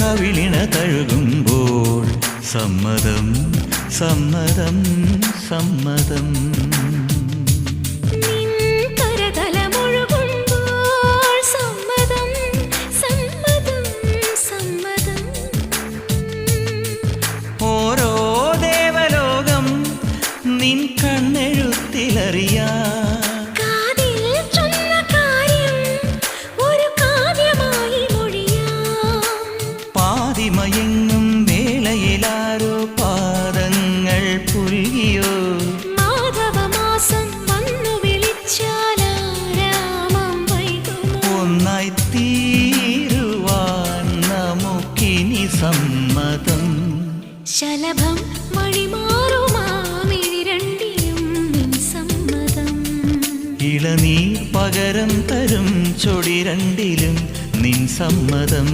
കവിളിണ തഴുകുമ്പോൾ സമ്മതം സമ്മതം സമ്മതം. ഓരോ ദേവലോകം നിൻ കണ്ണെഴുത്തിലറിയാ പാതിമയങ്ങും വേളയിലാരോ പാദങ്ങൾ പുൽകിയോ മാധവമാസം വന്നു വിളിച്ചാലാരാമം വൈകുമോ ഒന്നായി തീരുവാൻ നമുക്കിനി സമ്മതം. ശലഭം മണിമാറുമാമിരണ്ടിലും നിൻ സമ്മതം. ഇളനീർ പകരം തരും ചൊടി രണ്ടിലും നിൻ സമ്മതം.